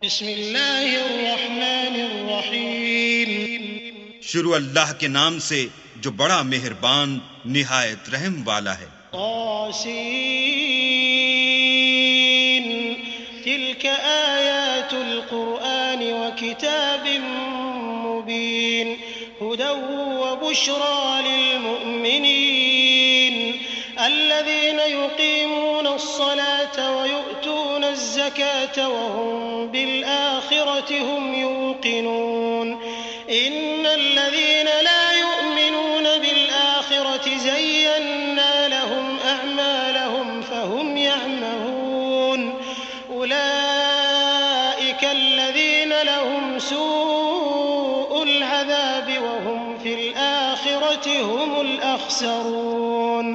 بسم اللہ الرحمن الرحیم شروع اللہ کے نام سے جو بڑا مہربان نہایت رحم والا ہے۔ طاسین تلک آیات القرآن وکتاب مبین ہدی وبشری للمؤمنین الذین یقیمون الصلاة ویؤتون الزکاة وهم بالآخرة هم یوقنون ان الذین لا یؤمنون بالآخرة زینا لهم اعمالهم فهم یعمهون اولئک الذین لهم سوء العذاب وهم فی الآخرة هم الاخسرون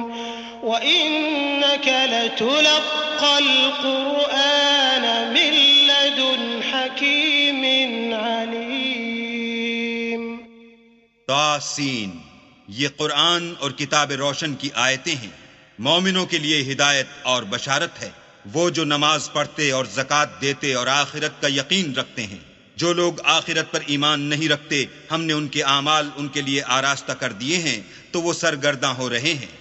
وإنك لتلقى القرآن من لدن حكيم عليم۔ طاسین، یہ قرآن اور کتاب روشن کی آیتیں ہیں، مومنوں کے لیے ہدایت اور بشارت ہے، وہ جو نماز پڑھتے اور زکوٰۃ دیتے اور آخرت کا یقین رکھتے ہیں۔ جو لوگ آخرت پر ایمان نہیں رکھتے ہم نے ان کے اعمال ان کے لیے آراستہ کر دیے ہیں تو وہ سرگرداں ہو رہے ہیں۔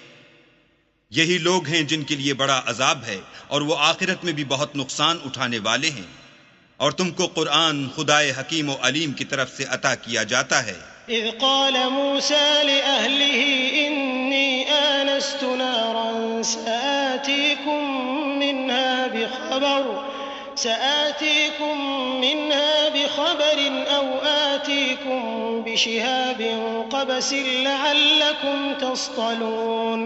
یہی لوگ ہیں جن کے لیے بڑا عذاب ہے اور وہ آخرت میں بھی بہت نقصان اٹھانے والے ہیں۔ اور تم کو قرآن خدائے حکیم و علیم کی طرف سے عطا کیا جاتا ہے۔ اذ قال موسى لأهله إني آنست نارا سآتيكم منها بخبر أو آتيكم بشهاب قبس لعلكم تصطلون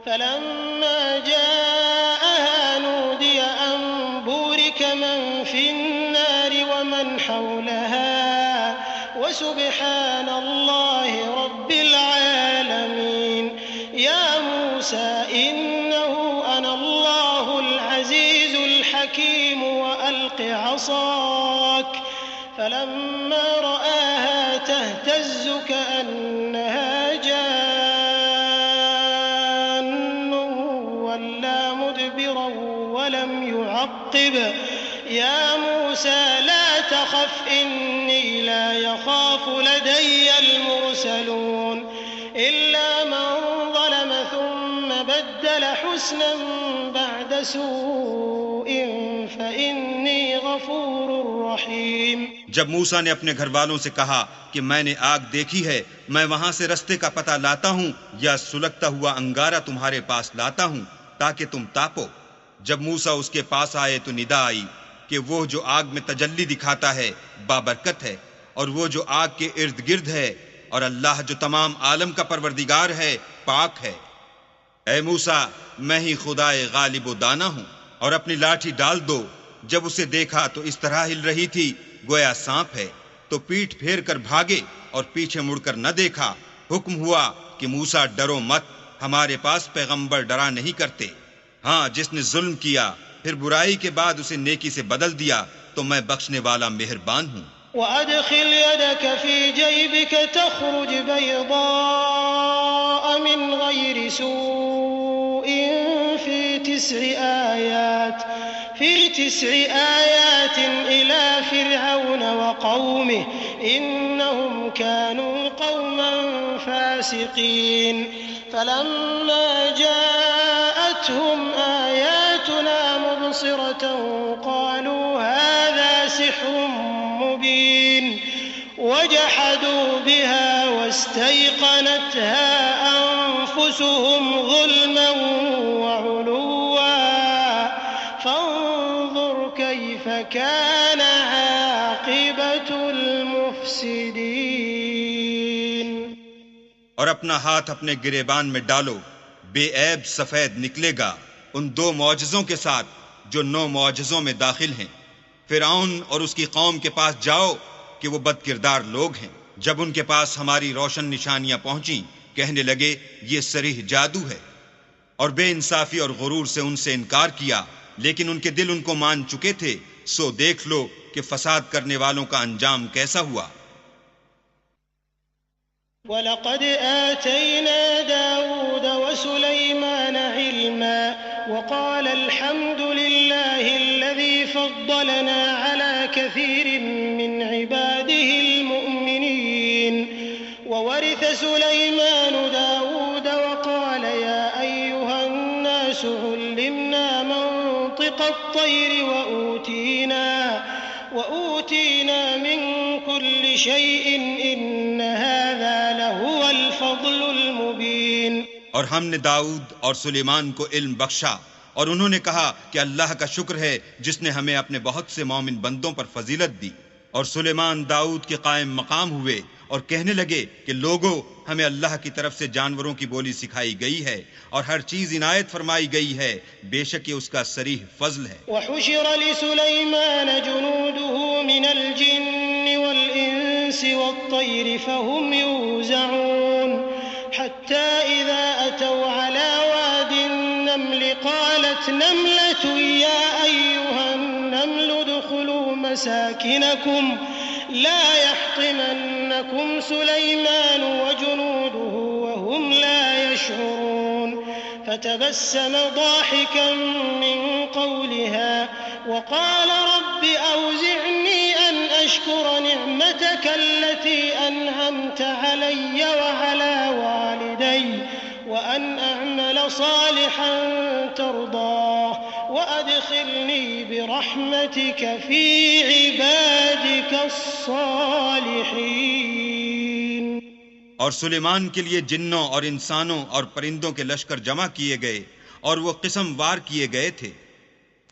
فلما جاءها نودي أن بورك من في النار ومن حولها وسبحان الله رب العالمين يا موسى إنه أنا الله العزيز الحكيم وألق عصاك فلما رآها تهتز كأنها جان ولا مدبرا ولم يعقب يا موسى لا تخف إني لا يخاف لدي المرسلون إلا من ظلم ثم بدل حسنا بعد سوء فإني غفور رحيم۔ جب موسیٰ نے اپنے گھر والوں سے کہا کہ میں نے آگ دیکھی ہے، میں وہاں سے رستے کا پتہ لاتا ہوں یا سلگتا ہوا انگارہ تمہارے پاس لاتا ہوں تاکہ تم تاپو۔ جب موسیٰ اس کے پاس آئے تو ندا آئی کہ وہ جو آگ میں تجلی دکھاتا ہے بابرکت ہے، اور وہ جو آگ کے ارد گرد ہے، اور اللہ جو تمام عالم کا پروردگار ہے پاک ہے۔ اے موسیٰ، میں ہی خدائے غالب و دانا ہوں، اور اپنی لاٹھی ڈال دو۔ جب اسے دیکھا تو اس طرح ہل رہی تھی گویا سانپ ہے، تو پیٹھ پھیر کر بھاگے اور پیچھے مڑ کر نہ دیکھا۔ حکم ہوا کہ موسیٰ ڈرو مت، ہمارے پاس پیغمبر ڈرا نہیں کرتے۔ ہاں، جس نے ظلم کیا پھر برائی کے بعد اسے نیکی سے بدل دیا تو میں بخشنے والا مہربان ہوں۔ وأدخل يدك في جيبك تخرج بيضاء من غير سوء في تسع آيات إلى فرعون وقومه إنهم كانوا قوما فاسقين فلما جاءتهم آياتنا مبصرة قالوا هذا سحر مبين وجحدوا بها واستيقنتها أنفسهم ظلما وعلوا فانظر كيف كان عاقبة المفسدين۔ اور اپنا ہاتھ اپنے گریبان میں ڈالو، بے عیب سفید نکلے گا ان 2 معجزوں کے ساتھ جو 9 معجزوں میں داخل ہیں۔ فرعون اور اس کی قوم کے پاس جاؤ کہ وہ بد کردار لوگ ہیں۔ جب ان کے پاس ہماری روشن نشانیاں پہنچیں کہنے لگے یہ صریح جادو ہے، اور بے انصافی اور غرور سے ان سے انکار کیا، لیکن ان کے دل ان کو مان چکے تھے۔ سو دیکھ لو کہ فساد کرنے والوں کا انجام کیسا ہوا۔ وَلَقَدْ آتَيْنَا دَاوُودَ وَسُلَيْمَانَ عِلْمًا وَقَالَ الْحَمْدُ لِلَّهِ الَّذِي فَضَّلَنَا عَلَى كثير من عباده المؤمنين. وورث سليمان داود وقال يا أيها الناس علمنا منطق الطير وأوتينا من كل شيء إن هذا لهو الفضل المبين. اور ہم نے داؤد اور سلیمان کو علم بخشا، اور انہوں نے کہا کہ اللہ کا شکر ہے جس نے ہمیں اپنے بہت سے مومن بندوں پر فضیلت دی۔ اور سلیمان داؤد کے قائم مقام ہوئے اور کہنے لگے کہ لوگو، ہمیں اللہ کی طرف سے جانوروں کی بولی سکھائی گئی ہے اور ہر چیز عنایت فرمائی گئی ہے، بے شک یہ اس کا صریح فضل ہے۔ وحشر لسليمان جنوده من الجن والإنس والطير فهم يوزعون حتى إذا أتوا على واد النمل قالت نملة يا أيها النمل ادخلوا مساكنكم لا يحطمنكم سليمان وجنوده وهم لا يشعرون. فتبسم ضاحكا من قولها وقال رب أوزعني أن أشكر نعمتك التي أنعمت علي وعلى والدي وأن أعمل صالحا ترضاه وأدخلني برحمتك في عبادك الصالحين. اور سلیمان کے لیے جنوں اور انسانوں اور پرندوں کے لشکر جمع کیے گئے اور وہ قسم وار کیے گئے تھے،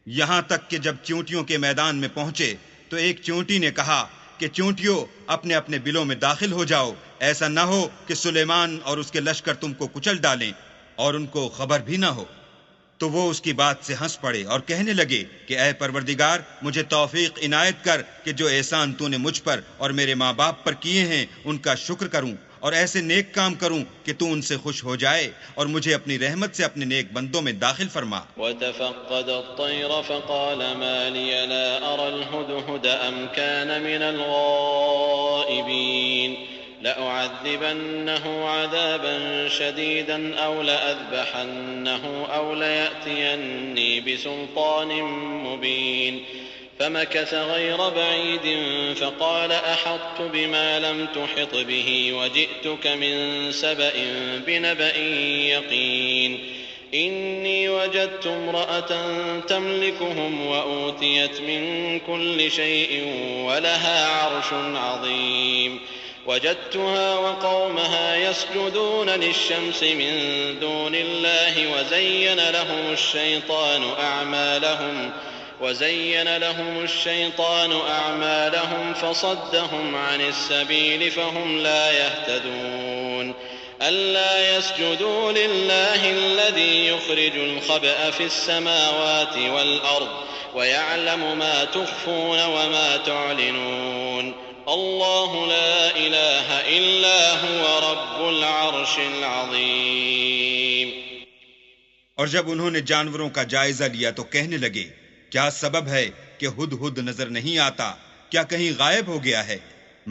یہاں تک کہ جب چونٹیوں کے میدان میں پہنچے تو ایک چونٹی نے کہا کہ چونٹیوں اپنے اپنے بلوں میں داخل ہو جاؤ، ایسا نہ ہو کہ سلیمان اور اس کے لشکر تم کو کچل ڈالیں اور ان کو خبر بھی نہ ہو۔ تو وہ اس کی بات سے ہنس پڑے اور کہنے لگے کہ اے پروردگار، مجھے توفیق عنایت کر کہ جو احسان تو نے مجھ پر اور میرے ماں باپ پر کیے ہیں ان کا شکر کروں اور ایسے نیک کام کروں کہ تو ان سے خوش ہو جائے، اور مجھے اپنی رحمت سے اپنے نیک بندوں میں داخل فرما۔ وتفقد الطير فقال ما لي لا أرى الهدهد أم كان من الغائبين لأعذبنه عذابا شديدا أو لأذبحنه أو ليأتيني بسلطان مبين. فمكث غير بعيد فقال أحطت بما لم تحط به وجئتك من سبأ بنبأ يقين. إني وجدت امرأة تملكهم وأوتيت من كل شيء ولها عرش عظيم. وجدتها وقومها يسجدون للشمس من دون الله وزين لهم الشيطان أعمالهم فصدهم عن السبيل فهم لا يهتدون. ألا يسجدوا لله الذي يخرج الخبأ في السماوات والأرض ويعلم ما تخفون وما تعلنون. الله لا إله إلا هو رب العرش العظيم. اور جب انہوں نے جانوروں کا جائزہ لیا تو کہنے لگے کیا سبب ہے کہ ہدہد نظر نہیں آتا؟ کیا کہیں غائب ہو گیا ہے؟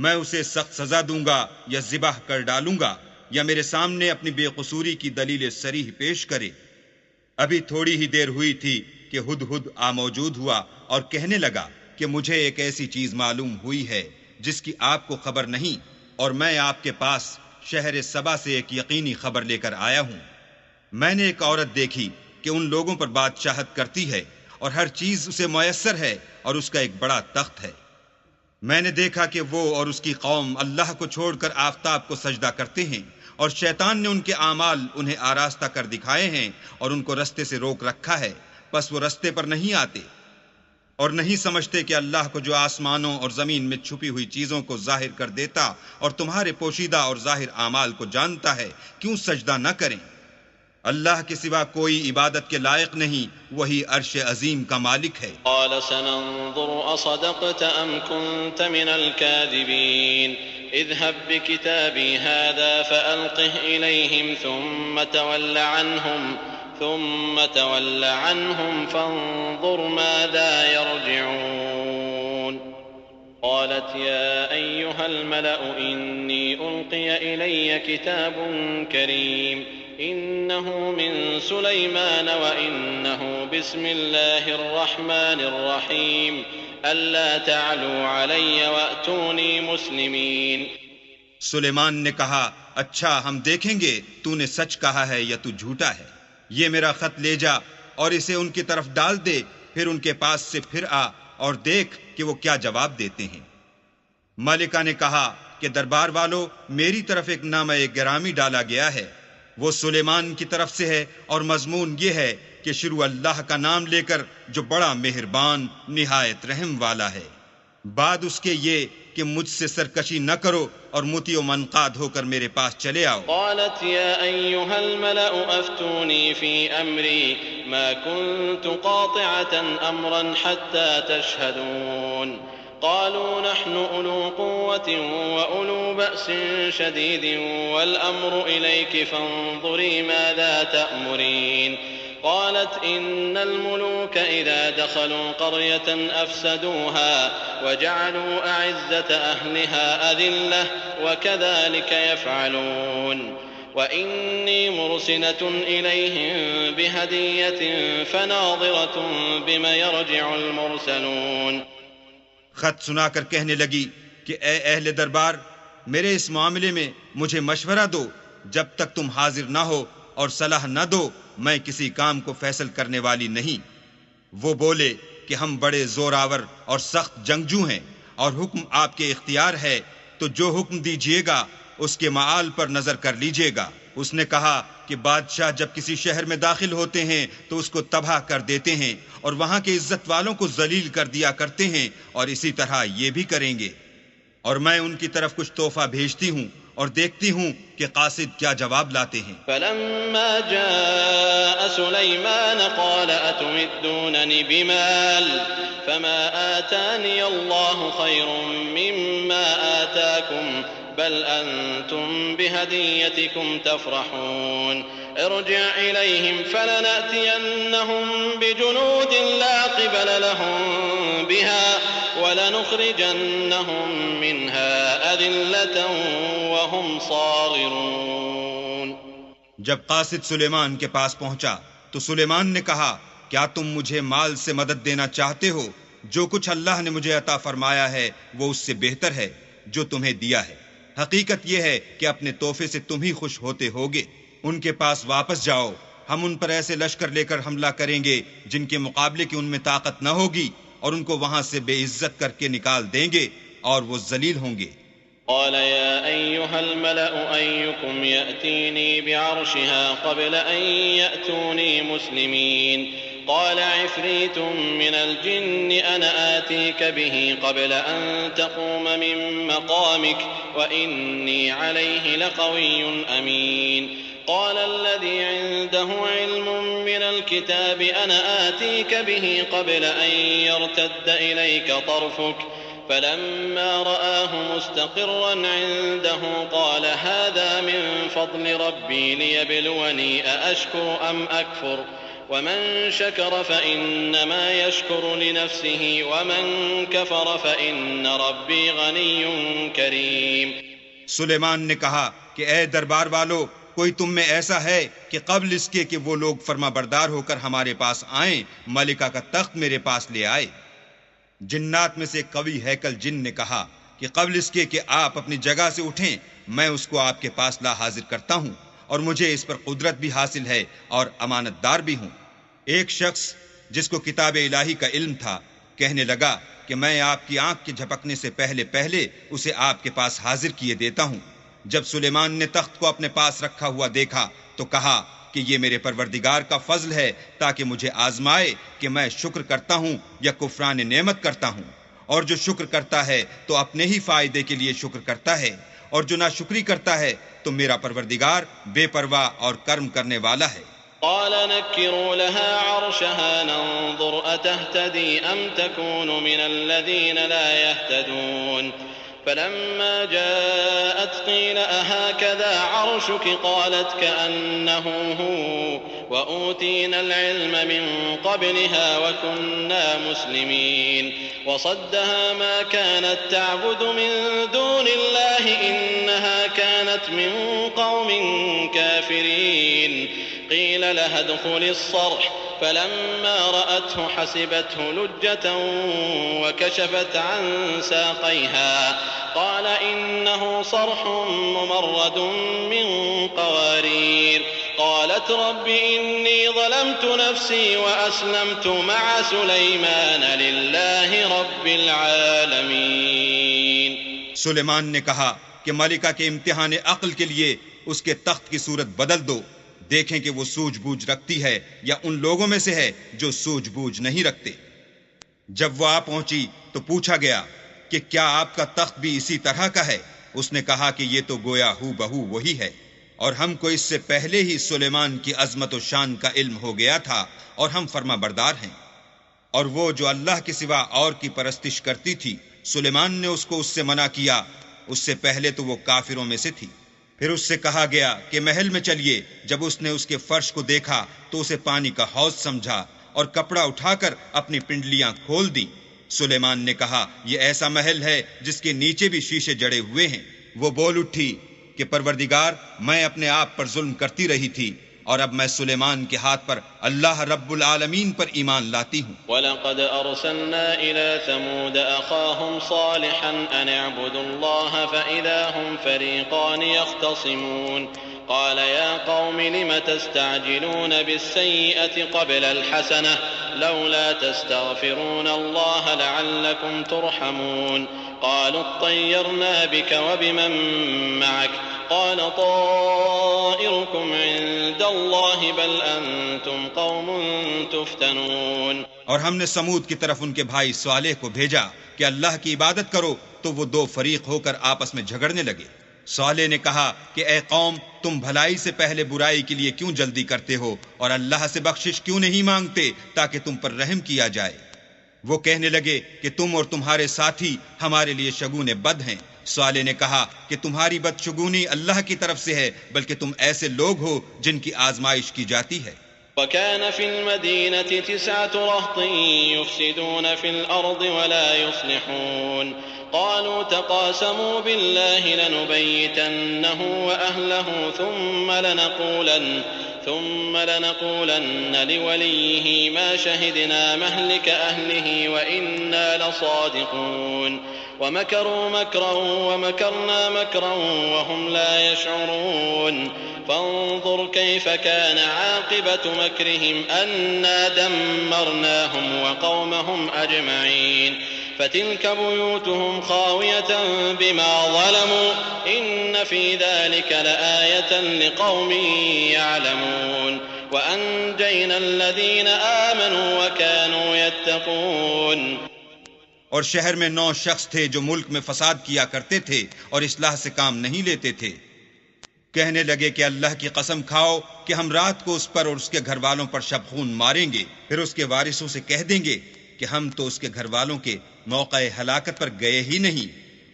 میں اسے سخت سزا دوں گا یا ذبح کر ڈالوں گا یا میرے سامنے اپنی بے قصوری کی دلیل صریح پیش کرے۔ ابھی تھوڑی ہی دیر ہوئی تھی کہ ہدہد موجود ہوا اور کہنے لگا کہ مجھے ایک ایسی چیز معلوم ہوئی ہے جس کی آپ کو خبر نہیں، اور میں آپ کے پاس شہر سبا سے ایک یقینی خبر لے کر آیا ہوں۔ میں نے ایک عورت دیکھی کہ ان لوگوں پر بادشاہت کرتی ہے اور ہر چیز اسے میسر ہے اور اس کا ایک بڑا تخت ہے۔ میں نے دیکھا کہ وہ اور اس کی قوم اللہ کو چھوڑ کر آفتاب کو سجدہ کرتے ہیں، اور شیطان نے ان کے اعمال انہیں آراستہ کر دکھائے ہیں اور ان کو رستے سے روک رکھا ہے، بس وہ رستے پر نہیں آتے اور نہیں سمجھتے کہ اللہ کو جو آسمانوں اور زمین میں چھپی ہوئی چیزوں کو ظاہر کر دیتا اور تمہارے پوشیدہ اور ظاہر اعمال کو جانتا ہے، کیوں سجدہ نہ کریں؟ اللہ کے سوا کوئی عبادت کے لائق نہیں، وہی عرش عظیم کا مالک ہے۔ قال سننظر اصدقت ام كنت من الكاذبين اذهب بكتابي هذا فألقه إليهم ثم تول عنهم فانظر ماذا يرجعون. قالت يا أيها الملأ إني ألقي إلي كتاب كريم إنه من سليمان وإنه بسم الله الرحمن الرحيم ألا تعلوا علي وأتوني مسلمين. سلیمان نے کہا اچھا ہم دیکھیں گے تو نے سچ کہا ہے یا تو جھوٹا ہے. یہ میرا خط لے جا اور اسے ان کی طرف ڈال دے، پھر ان کے پاس سے پھر آ اور دیکھ کہ وہ کیا جواب دیتے ہیں. ملکہ نے کہا کہ دربار والو، میری طرف ایک نامہ گرامی ڈالا گیا ہے، وہ سلیمان کی طرف سے ہے، اور مضمون یہ ہے کہ شروع اللہ کا نام لے کر جو بڑا مہربان نہایت رحم والا ہے. بعد اس کے یہ کہ مجھ سے سرکشی نہ کرو اور مطیع و منقاد ہو کر میرے پاس چلے آؤ. قالت يا أيها الملأ أفتوني في أمري ما كنت قاطعة أمرا حتى تشهدون. قالوا نحن أولو قوة وأولو بأس شديد والأمر إليك فانظري ماذا تأمرين. قالت إن الملوك إذا دخلوا قرية أفسدوها وجعلوا أعزة أهلها أذلة وكذلك يفعلون. وإني مرسلة إليهم بهدية فناظرة بما يرجع المرسلون. خط سنا کر کہنے لگی کہ اے اہل دربار، میرے اس معاملے میں مجھے مشورہ دو. جب تک تم حاضر نہ ہو اور صلاح نہ دو میں کسی کام کو فیصل کرنے والی نہیں. وہ بولے کہ ہم بڑے زور آور اور سخت جنگجو ہیں اور حکم آپ کے اختیار ہے، تو جو حکم دیجیے گا اس کے معال پر نظر کر لیجیے گا. اس نے کہا کہ بادشاہ جب کسی شہر میں داخل ہوتے ہیں تو اس کو تباہ کر دیتے ہیں اور وہاں کے عزت والوں کو ذلیل کر دیا کرتے ہیں، اور اسی طرح یہ بھی کریں گے. اور میں ان کی طرف کچھ تحفہ بھیجتی ہوں اور دیکھتی ہوں کہ قاصد کیا جواب لاتے ہیں. فلما جاء سليمان قال أتمدونني بمال فما آتاني الله خير مما آتاكم بل أنتم بهديتكم تفرحون. ارجع إليهم فلنأتينهم بجنود لا قبل لهم بها ولنخرجنهم منها أذلة وهم صاغرون. جب قاصد سلیمان کے پاس پہنچا تو سلیمان نے کہا کیا تم مجھے مال سے مدد دینا چاہتے ہو؟ جو کچھ اللہ نے مجھے عطا فرمایا ہے وہ اس سے بہتر ہے جو تمہیں دیا ہے. حقیقت یہ ہے کہ اپنے تحفے سے تم ہی خوش ہوتے ہوگے. ان کے پاس واپس جاؤ، ہم ان پر ایسے لشکر لے کر حملہ کریں گے جن کے مقابلے کی ان میں طاقت نہ ہوگی، اور ان کو وہاں سے بے عزت کر کے نکال دیں گے اور وہ ذلیل ہوں گے. قال يا أيها الملأ أيكم يأتيني بعرشها قبل أن يأتوني مسلمين. قال عفريت من الجن أنا آتيك به قبل أن تقوم من مقامك وإني عليه لقوي أمين. قال الذي عنده علم من الكتاب أنا آتيك به قبل أن يرتد إليك طرفك فلما رآه مستقرا عنده قال هذا من فضل ربي ليبلوني أأشكر أم أكفر ومن شكر فإنما يشكر لنفسه ومن كفر فإن ربي غني كريم. سلیمان نے کہا کہ اے دربار والو، کوئی تم میں ایسا ہے کہ قبل اس کے کہ وہ لوگ فرما بردار ہو کر ہمارے پاس آئیں ملکہ کا تخت میرے پاس لے آئے؟ جنات میں سے ایک قوی ہیکل جن نے کہا کہ قبل اس کے کہ آپ اپنی جگہ سے اٹھیں میں اس کو آپ کے پاس لا حاضر کرتا ہوں، اور مجھے اس پر قدرت بھی حاصل ہے اور امانت دار بھی ہوں. ایک شخص جس کو کتاب الہی کا علم تھا کہنے لگا کہ میں آپ کی آنکھ کے جھپکنے سے پہلے پہلے اسے آپ کے پاس حاضر کیے دیتا ہوں. جب سلیمان نے تخت کو اپنے پاس رکھا ہوا دیکھا تو کہا کہ یہ میرے پروردگار کا فضل ہے تاکہ مجھے آزمائے کہ میں شکر کرتا ہوں یا کفران نعمت کرتا ہوں. اور جو شکر کرتا ہے تو اپنے ہی فائدے کے لیے شکر کرتا ہے، اور جو ناشکری کرتا ہے تو میرا پروردگار بے پرواہ اور کرم کرنے والا ہے. قال نكروا لها عرشها ننظر أتهتدي أم تكون من الذين لا يهتدون. فلما جاءت قيل أهكذا عرشك قالت كأنه هو وأوتينا العلم من قبلها وكنا مسلمين. وصدها ما كانت تعبد من دون الله إنها كانت من قوم كافرين. قيل لها ادخل الصرح فلما رأته حسبته لجة وكشفت عن ساقيها قال إنه صرح ممرد من قوارير قالت رب إني ظلمت نفسي وأسلمت مع سليمان لله رب العالمين. سلیمان نے کہا کہ ملکہ کے امتحان عقل کے لیے اس کے تخت کی صورت بدل دو، دیکھیں کہ وہ سوجھ بوجھ رکھتی ہے یا ان لوگوں میں سے ہے جو سوجھ بوجھ نہیں رکھتے. جب وہ آ پہنچی تو پوچھا گیا کہ کیا آپ کا تخت بھی اسی طرح کا ہے؟ اس نے کہا کہ یہ تو گویا ہو بہو وہی ہے، اور ہم کو اس سے پہلے ہی سلیمان کی عظمت و شان کا علم ہو گیا تھا اور ہم فرما بردار ہیں. اور وہ جو اللہ کے سوا اور کی پرستش کرتی تھی، سلیمان نے اس کو اس سے منع کیا، اس سے پہلے تو وہ کافروں میں سے تھی. پھر اس سے کہا گیا کہ محل میں چلیے. جب اس نے اس کے فرش کو دیکھا تو اسے پانی کا حوض سمجھا اور کپڑا اٹھا کر اپنی پنڈلیاں کھول دیں. سلیمان نے کہا یہ ایسا محل ہے جس کے نیچے بھی شیشے جڑے ہوئے ہیں. وہ بول اٹھی کہ پروردگار، میں اپنے آپ پر ظلم کرتی رہی تھی اور اب میں سلیمان کے ہاتھ پر اللہ رب العالمین پر ایمان لاتی ہوں. وَلَقَدْ أَرْسَلْنَا إِلَى ثَمُودَ أَخَاهُمْ صَالِحًا أَنِ اعْبُدُوا اللَّهَ فَإِذَا هُمْ فَرِيقَانِ يَخْتَصِمُونَ قَالَ يَا قَوْمِ لِمَ تَسْتَعْجِلُونَ بِالسَّيِّئَةِ قَبْلَ الْحَسَنَةِ لَوْلَا تَسْتَغْفِرُونَ اللَّهَ لَعَلَّكُمْ تُرْحَمُونَ قَالُوا اطَّيَّرْنَا بِكَ وَبِمَن مَّعَكَ قال طائركم عند الله بل انتم قوم تفتنون. اور ہم نے سمود کی طرف ان کے بھائی صالح کو بھیجا کہ اللہ کی عبادت کرو، تو وہ دو فریق ہو کر آپس میں جھگڑنے لگے. صالح نے کہا کہ اے قوم، تم بھلائی سے پہلے برائی کے لیے کیوں جلدی کرتے ہو اور اللہ سے بخشش کیوں نہیں مانگتے تاکہ تم پر رحم کیا جائے. وہ کہنے لگے کہ تم اور تمہارے ساتھی ہمارے لیے شگون بد ہیں. صالح نے کہا کہ تمہاری بدشگونی اللہ کی طرف سے ہے، بلکہ تم ایسے لوگ ہو جن کی آزمائش کی جاتی ہے. وَكَانَ فِي الْمَدِينَةِ 9 رَهْطٍ يُفْسِدُونَ فِي الْأَرْضِ وَلَا يُصْلِحُونَ قَالُوا تَقَاسَمُوا بِاللَّهِ لَنُبَيِّتَنَّهُ وَأَهْلَهُ ثُمَّ لَنَقُولَنَّ لِوَلِيِّهِ مَا شَهِدْنَا مَهْلِكَ أَهْلِهِ وَإِنَّا لَصَادِقُونَ وَمَكَرُوا مَكْرًا وَمَكَرْنَا مَكْرًا وَهُمْ لَا يَشْعُرُونَ فانظر كيف كان عاقبة مكرهم أنا دمرناهم وقومهم أجمعين فتلك بيوتهم خاوية بما ظلموا إن في ذلك لآية لقوم يعلمون وأنجينا الذين آمنوا وكانوا يتقون. اور شہر میں 9 شخص تھے جو ملک میں فساد کیا کرتے تھے اور اصلاح سے کام نہیں لیتے تھے. کہنے لگے کہ اللہ کی قسم کھاؤ کہ ہم رات کو اس پر اور اس کے گھر والوں پر شب خون ماریں گے، پھر اس کے وارثوں سے کہہ دیں گے کہ ہم تو اس کے گھر والوں کے موقع ہلاکت پر گئے ہی نہیں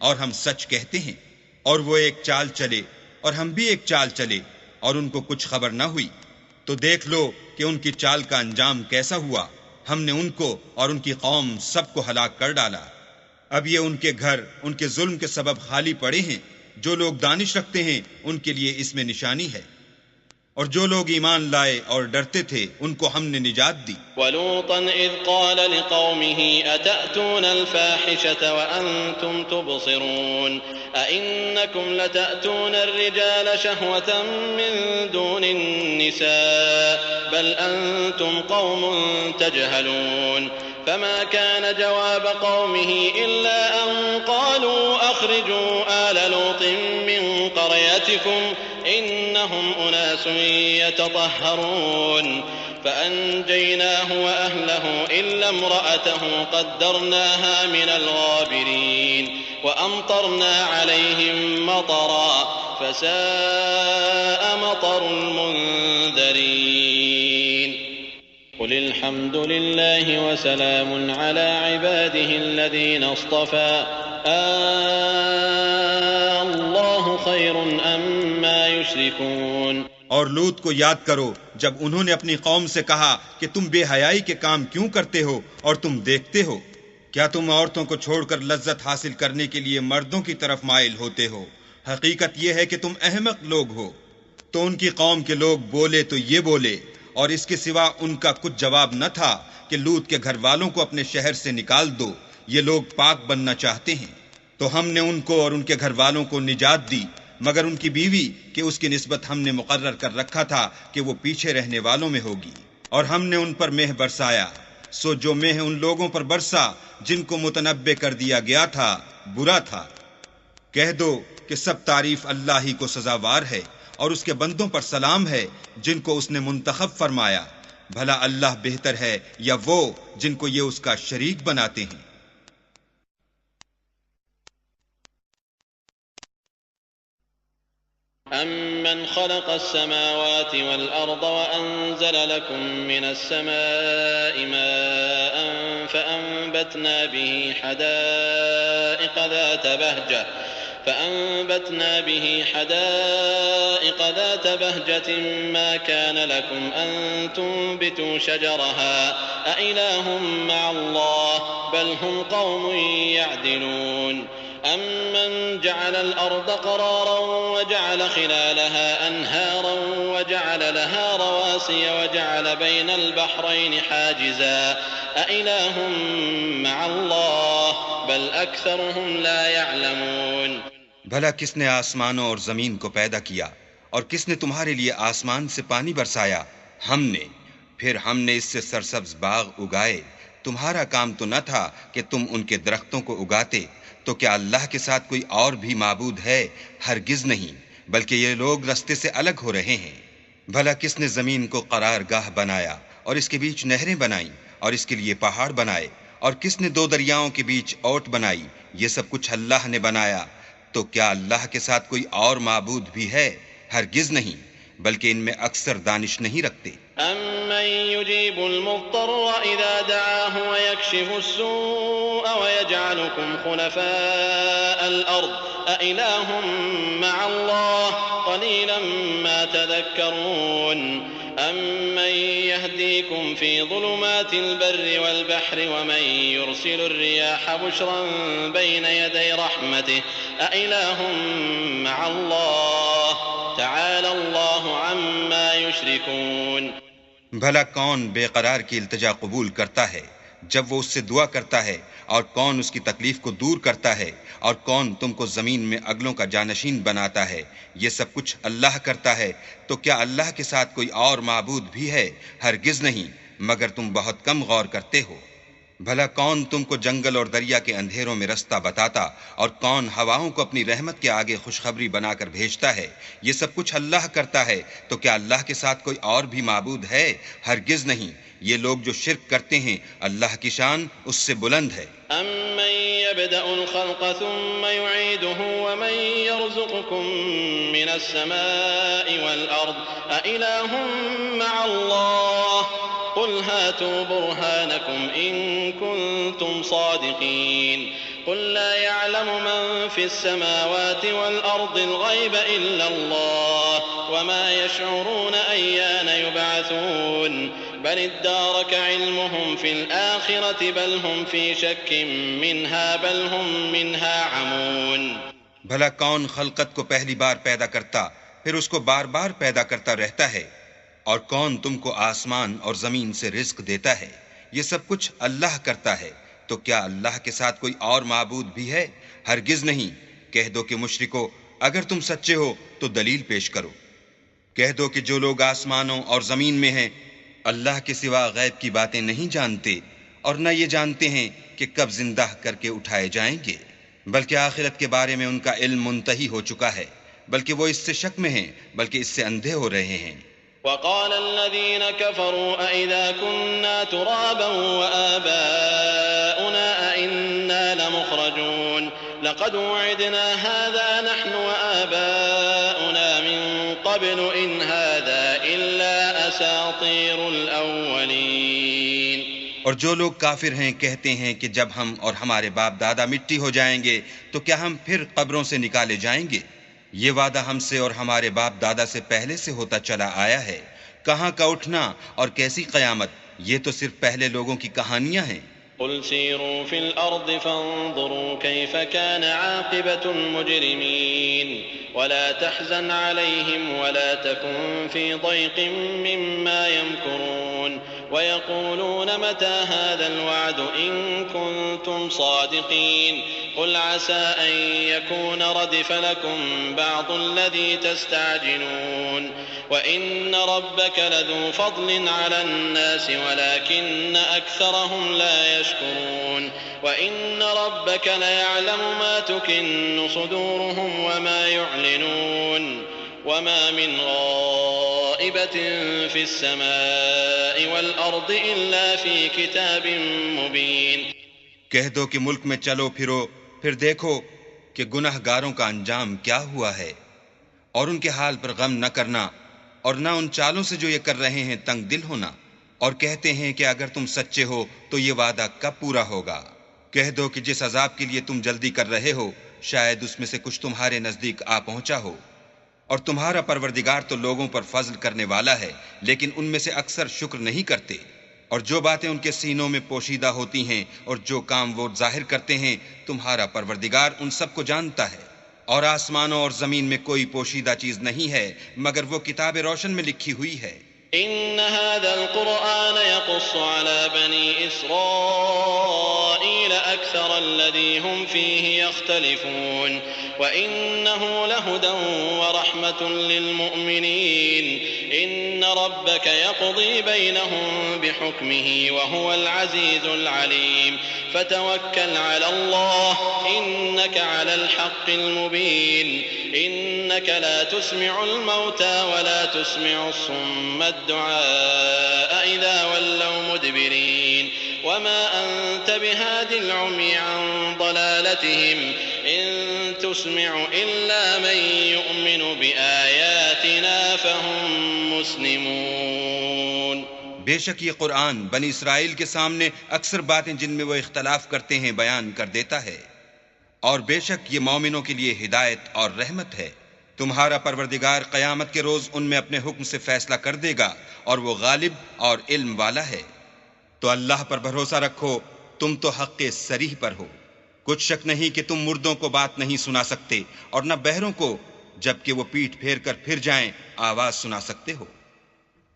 اور ہم سچ کہتے ہیں. اور وہ ایک چال چلے اور ہم بھی ایک چال چلے اور ان کو کچھ خبر نہ ہوئی. تو دیکھ لو کہ ان کی چال کا انجام کیسا ہوا. ہم نے ان کو اور ان کی قوم سب کو ہلاک کر ڈالا. اب یہ ان کے گھر ان کے ظلم کے سبب خالی پڑے ہیں. جو لوگ دانش رکھتے ہیں ان کے لیے اس میں نشانی ہے، اور جو لوگ ایمان لائے اور ڈرتے تھے ان کو ہم نے نجات دی. وَلُوطًا إِذْ قَالَ لِقَوْمِهِ أَتَأْتُونَ الْفَاحِشَةَ وَأَنْتُمْ تُبْصِرُونَ أَإِنَّكُمْ لَتَأْتُونَ الرِّجَالَ شَهْوَةً مِّن دُونِ النِّسَاءِ بَلْ أَنْتُمْ قَوْمٌ تَجْهَلُونَ فما كان جواب قومه إلا أن قالوا أخرجوا آل لوط من قريتكم إنهم أناس يتطهرون فأنجيناه وأهله إلا امرأته قدرناها من الغابرين وأمطرنا عليهم مطرا فساء مطر المنذرين قل الحمد لله وسلام على عباده الذين اصطفى الله خير أما يشركون. اور لوط کو یاد کرو جب انہوں نے اپنی قوم سے کہا کہ تم بے حیائی کے کام کیوں کرتے ہو اور تم دیکھتے ہو، کیا تم عورتوں کو چھوڑ کر لذت حاصل کرنے کے لیے مردوں کی طرف مائل ہوتے ہو؟ حقیقت یہ ہے کہ تم احمق لوگ ہو. تو ان کی قوم کے لوگ بولے تو یہ بولے اور اس کے سوا ان کا کچھ جواب نہ تھا کہ لوط کے گھر والوں کو اپنے شہر سے نکال دو، یہ لوگ پاک بننا چاہتے ہیں۔ تو ہم نے ان کو اور ان کے گھر والوں کو نجات دی، مگر ان کی بیوی کہ اس کی نسبت ہم نے مقرر کر رکھا تھا کہ وہ پیچھے رہنے والوں میں ہوگی، اور ہم نے ان پر مہ برسایا، سو جو مہ ان لوگوں پر برسا جن کو متنبع کر دیا گیا تھا برا تھا۔ کہہ دو کہ سب تعریف اللہ ہی کو سزاوار ہے، اور اس کے بندوں پر سلام ہے جن کو اس نے منتخب فرمایا، بھلا اللہ بہتر ہے یا وہ جن کو یہ اس کا شریک بناتے ہیں۔ أَمَّنْ خَلَقَ السَّمَاوَاتِ وَالْأَرْضَ وَأَنزَلَ لَكُم مِّنَ السَّمَاءِ مَاءً فَأَنبَتْنَا بِهِ حَدَائِقَ ذَاتَ بَهْجَةٍ مَّا كَانَ لَكُمْ أَن تُنبِتُوا شَجَرَهَا أَإِلَٰهٌ مَّعَ اللَّهِ بَلْ هُمْ قَوْمٌ يَعْدِلُونَ أَمَّنْ جَعَلَ الْأَرْضَ قَرَارًا وَجَعَلَ خِلَالَهَا أَنْهَارًا وَجَعَلَ لَهَا رواسي وَجَعَلَ بَيْنَ الْبَحْرَيْنِ حَاجِزًا أَإِلَٰهٌ مَّعَ اللَّهِ بَلْ أَكْثَرُهُمْ لَا يَعْلَمُونَ۔ بھلا کس نے آسمانوں اور زمین کو پیدا کیا، اور کس نے تمہارے لیے آسمان سے پانی برسایا؟ ہم نے، پھر ہم نے اس سے سرسبز باغ اگائے۔ تمہارا کام تو نہ تھا کہ تم ان کے درختوں کو اگاتے، تو کیا اللہ کے ساتھ کوئی اور بھی معبود ہے؟ ہرگز نہیں، بلکہ یہ لوگ رستے سے الگ ہو رہے ہیں۔ بھلا کس نے زمین کو قرار گاہ بنایا، اور اس کے بیچ نہریں بنائیں، اور اس کے لیے پہاڑ بنائے، اور کس نے دو دریاؤں کے بیچ اوٹ بنائی؟ یہ سب کچھ اللہ نے بنایا۔ تو کیا اللہ کے ساتھ کوئی اور معبود بھی ہے؟ ہرگز نہیں، بلکہ ان میں اکثر دانش نہیں رکھتے۔ أَمَّن يُجِيبُ الْمُضْطَرَّ إِذَا دَعَاهُ وَيَكْشِفُ السُّوءَ وَيَجْعَلُكُمْ خُلَفَاءَ الْأَرْضِ أَإِلَٰهٌ مَّعَ اللَّهِ قَلِيلًا مَّا تَذَكَّرُونَ أَمَّن يَهْدِيكُمْ فِي ظُلُمَاتِ الْبَرِّ وَالْبَحْرِ وَمَن يُرْسِلُ الرِّيَاحَ بُشْرًا بَيْنَ يَدَيْ رَحْمَتِهِ أَإِلَٰهٌ مَّعَ اللَّهِ تَعَالَى اللَّهُ عَمَّا يُشْرِكُونَ۔ بھلا کون بے قرار کی التجا قبول کرتا ہے جب وہ اس سے دعا کرتا ہے، اور کون اس کی تکلیف کو دور کرتا ہے، اور کون تم کو زمین میں اگلوں کا جانشین بناتا ہے؟ یہ سب کچھ اللہ کرتا ہے۔ تو کیا اللہ کے ساتھ کوئی اور معبود بھی ہے؟ ہرگز نہیں، مگر تم بہت کم غور کرتے ہو۔ بھلا کون تم کو جنگل اور دریا کے اندھیروں میں رستہ بتاتا، اور کون ہواؤں کو اپنی رحمت کے آگے خوشخبری بنا کر بھیجتا ہے؟ یہ سب کچھ اللہ کرتا ہے۔ تو کیا اللہ کے ساتھ کوئی اور بھی معبود ہے؟ ہرگز نہیں، یہ لوگ جو شرک کرتے ہیں اللہ کی شان اس سے بلند ہے۔ أَمَّن يَبْدَأُ الْخَلْقَ ثُمَّ يُعِيدُهُ وَمَن يَرْزُقُكُم مِّنَ السَّمَاءِ وَالْأَرْضِ أَإِلَٰهٌ مَّعَ اللَّهِ قُلْ هَاتُوا بُرْهَانَكُمْ إِن كُنتُمْ صَادِقِينَ قُل لَّا يَعْلَمُ مَن فِي السَّمَاوَاتِ وَالْأَرْضِ الْغَيْبَ إِلَّا اللَّهُ وَمَا يَشْعُرُونَ أَيَّانَ يُبْعَثُونَ بل ادارك علمهم في الآخرة بل هم في شك منها بل هم منها عمون۔ بھلا کون خلقت کو پہلی بار پیدا کرتا پھر اس کو بار بار پیدا کرتا رہتا ہے؟ اور کون تم کو آسمان اور زمین سے رزق دیتا ہے؟ یہ سب کچھ اللہ کرتا ہے۔ تو کیا اللہ کے ساتھ کوئی اور معبود بھی ہے؟ ہرگز نہیں۔ کہہ دو کہ مشرکو، اگر تم سچے ہو تو دلیل پیش کرو۔ کہہ دو کہ جو لوگ آسمانوں اور زمین میں ہیں اللہ کے سوا غیب کی باتیں نہیں جانتے، اور نہ یہ جانتے ہیں کہ کب زندہ کر کے اٹھائے جائیں گے، بلکہ آخرت کے بارے میں ان کا علم منتہی ہو چکا ہے، بلکہ وہ اس سے شک میں ہیں، بلکہ اس سے اندھے ہو رہے ہیں۔ وقال الذين كفروا أئذا كنا ترابا وآباؤنا أئنا لمخرجون لقد وعدنا هذا نحن وآباؤنا من قبل إن هذا إلا أساطير الأولين۔ اور جو لوگ کافر ہیں کہتے ہیں کہ جب ہم اور ہمارے باپ دادا مٹی ہو جائیں گے تو کیا ہم پھر قبروں سے نکالے جائیں گے؟ یہ وعدہ ہم سے اور ہمارے باپ دادا سے پہلے سے ہوتا چلا آیا ہے۔ کہاں کا اٹھنا اور کیسی قیامت، یہ تو صرف پہلے لوگوں کی کہانیاں ہیں۔ قل سيروا في الأرض فانظروا كيف كان عاقبة المجرمين ولا تحزن عليهم ولا تكن في ضيق مما يمكرون ويقولون متى هذا الوعد إن كنتم صادقين قل عسى أن يكون ردف لكم بعض الذي تستعجلون وإن ربك لذو فضل على الناس ولكن أكثرهم لا يشكرون وإن ربك ليعلم ما تكن صدورهم وما يعلنون وما من غائبة في السماء والأرض إلا في كتاب مبين. کہہ دو کہ ملک میں چلو پھرو پھر دیکھو کہ گناہ گاروں کا انجام کیا ہوا ہے، اور ان کے حال پر غم نہ کرنا اور نہ ان چالوں سے جو یہ کر رہے ہیں تنگ دل ہونا، اور کہتے ہیں کہ اگر تم سچے ہو تو یہ وعدہ کب پورا ہوگا. کہہ دو کہ جس عذاب کے لیے تم جلدی کر رہے ہو شاید اس میں سے کچھ تمہارے نزدیک آ پہنچا ہو، اور تمہارا پروردگار تو لوگوں پر فضل کرنے والا ہے لیکن ان میں سے اکثر شکر نہیں کرتے. اور جو باتیں ان کے سینوں میں پوشیدہ ہوتی ہیں اور جو کام وہ ظاہر کرتے ہیں تمہارا پروردگار ان سب کو جانتا ہے. اور آسمانوں اور زمین میں کوئی پوشیدہ چیز نہیں ہے مگر وہ کتاب روشن میں لکھی ہوئی ہے. إن هذا القرآن يقص على بني إسرائيل أكثر الذي هم فيه يختلفون وإنه لهدى ورحمة للمؤمنين. إن ربك يقضي بينهم بحكمه وهو العزيز العليم. فتوكل على الله إنك على الحق المبين. إنك لا تسمع الموتى ولا تسمع الصم الدعاء إذا ولوا مدبرين. وما أنت بهاد العمي عن ضلالتهم إن تسمع إلا من يؤمن بآياتنا فهم مسلمون. بے شک یہ قرآن بنی اسرائیل کے سامنے اکثر باتیں جن میں وہ اختلاف کرتے ہیں بیان کر دیتا ہے، اور بے شک یہ مومنوں کے لیے ہدایت اور رحمت ہے. تمہارا پروردگار قیامت کے روز ان میں اپنے حکم سے فیصلہ کر دے گا اور وہ غالب اور علم والا ہے. تو اللہ پر بھروسہ رکھو، تم تو حق صریح پر ہو. کچھ شک نہیں کہ تم مردوں کو بات نہیں سنا سکتے اور نہ بہروں کو جبکہ وہ پیٹھ پھیر کر پھر جائیں آواز سنا سکتے ہو،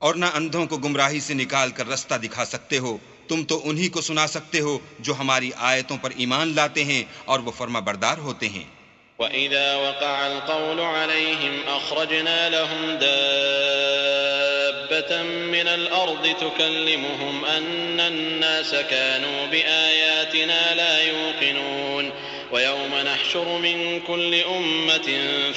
اور نہ اندھوں کو گمراہی سے نکال کر رستہ دکھا سکتے ہو. تم تو انہی کو سنا سکتے ہو جو ہماری آیتوں پر ایمان لاتے ہیں اور وہ فرما بردار ہوتے ہیں. وَإِذَا وَقَعَ الْقَوْلُ عَلَيْهِمْ أَخْرَجْنَا لَهُمْ دَابَّةً مِّنَ الْأَرْضِ تُكَلِّمُهُمْ أَنَّ النَّاسَ كَانُوا بِآيَاتِنَا لَا يُوقِنُونَ. وَيَوْمَ نَحْشُرُ مِنْ كُلِّ أُمَّةٍ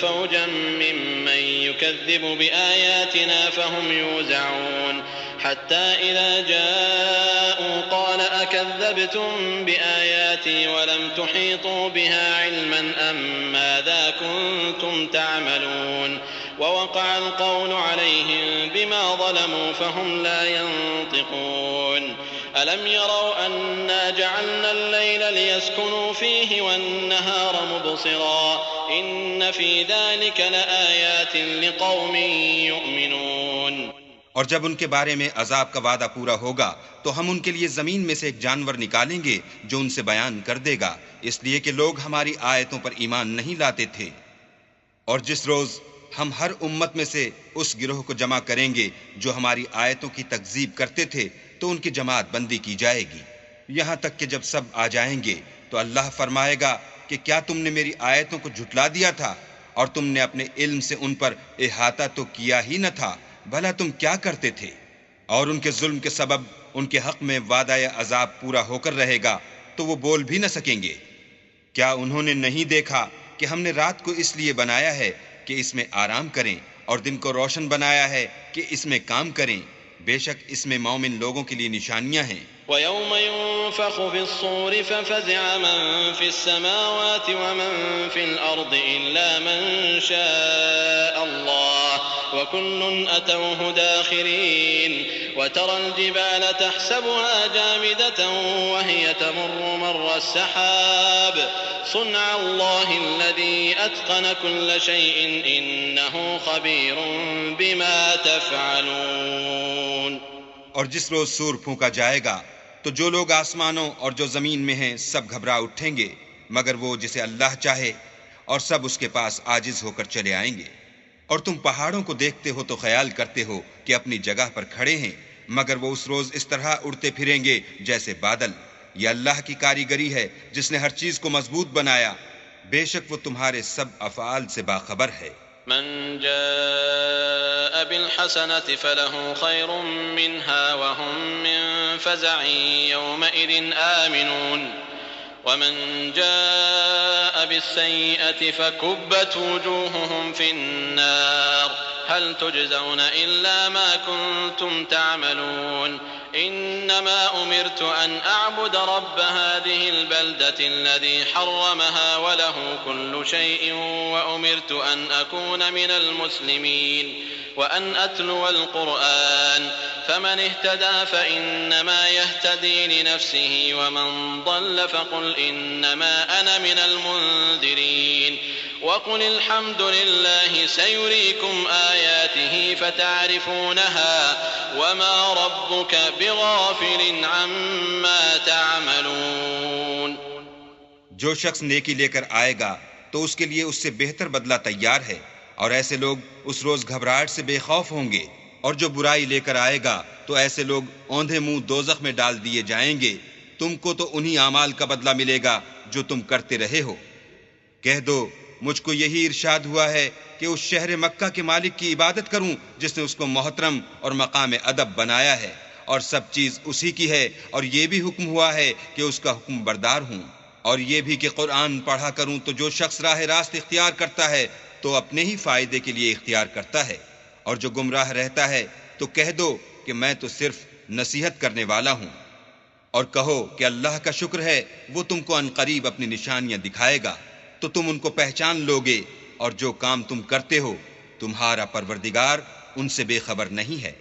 فَوْجًا مِّمَّن يُكَذِّبُ بِآيَاتِنَا فَهُمْ يُوزَعُونَ. حتى إذا جاءوا قال أكذبتم بآياتي ولم تحيطوا بها علما أم ماذا كنتم تعملون. ووقع القول عليهم بما ظلموا فهم لا ينطقون. ألم يروا أنا جعلنا الليل ليسكنوا فيه والنهار مبصرا إن في ذلك لآيات لقوم يؤمنون. اور جب ان کے بارے میں عذاب کا وعدہ پورا ہوگا تو ہم ان کے لیے زمین میں سے ایک جانور نکالیں گے جو ان سے بیان کر دے گا، اس لیے کہ لوگ ہماری آیتوں پر ایمان نہیں لاتے تھے. اور جس روز ہم ہر امت میں سے اس گروہ کو جمع کریں گے جو ہماری آیتوں کی تکذیب کرتے تھے تو ان کی جماعت بندی کی جائے گی، یہاں تک کہ جب سب آ جائیں گے تو اللہ فرمائے گا کہ کیا تم نے میری آیتوں کو جھٹلا دیا تھا اور تم نے اپنے علم سے ان پر احاطہ تو کیا ہی نہ تھا، بھلا تم کیا کرتے تھے. اور ان کے ظلم کے سبب ان کے حق میں وعدہ عذاب پورا ہو کر رہے گا تو وہ بول بھی نہ سکیں گے. کیا انہوں نے نہیں دیکھا کہ ہم نے رات کو اس لیے بنایا ہے کہ اس میں آرام کریں اور دن کو روشن بنایا ہے کہ اس میں کام کریں؟ بے شک اس میں مومن لوگوں کے لیے نشانیاں ہیں. وَيَوْمَ يُنفَخُ فِي الصُّورِ فَفَزِعَ مَن فِي السَّمَاوَاتِ وَمَن فِي الْأَرْضِ إِلَّا مَن شَاءَ اللَّهُ وَكُلٌّ أَتَوْهُ دَاخِرِينَ. وَتَرَى الْجِبَالَ تَحْسَبُهَا جَامِدَةً وَهِيَ تَمُرُّ مَرَّ السَّحَابِ صُنْعَ اللَّهِ الَّذِي أَتْقَنَ كُلَّ شَيْءٍ إِنَّهُ خَبِيرٌ بِمَا تَفْعَلُونَ. اور جس روز سور پھونکا جائے گا تو تو جو لوگ آسمانوں اور جو زمین میں ہیں سب گھبرا اٹھیں گے مگر وہ جسے اللہ چاہے، اور سب اس کے پاس عاجز ہو کر چلے آئیں گے۔ اور تم پہاڑوں کو دیکھتے ہو تو خیال کرتے ہو کہ اپنی جگہ پر کھڑے ہیں، مگر وہ اس روز اس طرح اڑتے پھریں گے جیسے بادل۔ یہ اللہ کی کاریگری ہے جس نے ہر چیز کو مضبوط بنایا، بے شک وہ تمہارے سب افعال سے باخبر ہے۔ من جاء بالحسنة فله خير منها وهم من فزع يومئذ آمنون ومن جاء بالسيئة فكبت وجوههم في النار هل تجزون إلا ما كنتم تعملون إنما أمرت أن أعبد رب هذه البلدة الذي حرمها وله كل شيء وأمرت أن أكون من المسلمين وأن أتلو القرآن فمن اهتدى فإنما يهتدي لنفسه ومن ضل فقل إنما أنا من المنذرين وقل الحمد لله سيريكم آياته فتعرفونها وما ربك بغافل عما تعملون۔ جو شخص نیکی لے کر آئے گا تو اس کے لیے اس سے بہتر بدلہ تیار ہے، اور ایسے لوگ اس روز گھبراہٹ سے بے خوف ہوں گے، اور جو برائی لے کر آئے گا تو ایسے لوگ اوندھے منہ دوزخ میں ڈال دیے جائیں گے۔ تم کو تو انہی اعمال کا بدلہ ملے گا جو تم کرتے رہے ہو۔ کہہ دو مجھ کو یہی ارشاد ہوا ہے کہ اس شہر مکہ کے مالک کی عبادت کروں جس نے اس کو محترم اور مقام ادب بنایا ہے، اور سب چیز اسی کی ہے، اور یہ بھی حکم ہوا ہے کہ اس کا حکم بردار ہوں، اور یہ بھی کہ قرآن پڑھا کروں تو جو شخص راہ راست اختیار کرتا ہے تو اپنے ہی فائدے کے لیے اختیار کرتا ہے، اور جو گمراہ رہتا ہے تو کہہ دو کہ میں تو صرف نصیحت کرنے والا ہوں، اور کہو کہ اللہ کا شکر ہے وہ تم کو عنقریب اپنی نشانیاں دکھائے گا تو تم ان کو پہچان لوگے، اور جو کام تم کرتے ہو تمہارا پروردگار ان سے بے خبر نہیں ہے۔